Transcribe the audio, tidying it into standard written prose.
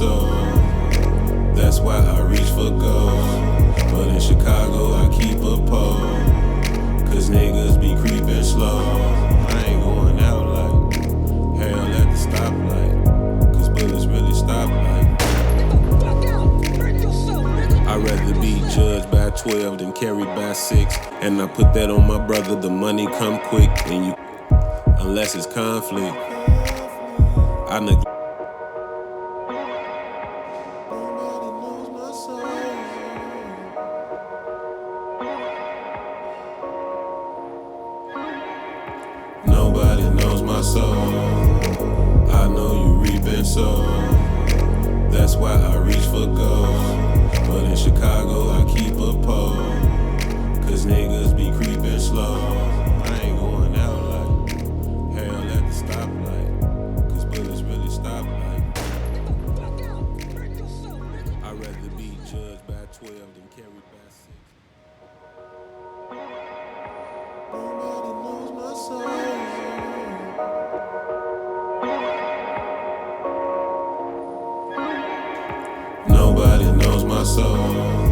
sold. That's why I reach for gold. But in Chicago I keep a pole. Cause niggas be creeping slow. I ain't going out like hell at the stoplight. Cause bullets really stop like. I'd rather be judged by 12 than carried by 6. And I put that on my brother, the money come quick. And you, unless it's conflict, I neglect. Nobody knows my soul. I know you reaping soul. That's why I reach for gold. But in Chicago I keep a pole. Cause niggas be creeping slow. I ain't going out like hell at the stoplight. Cause bullets really stop like. I'd rather be judged by 12 than carried by 6. Nobody knows my soul. Nobody knows my soul.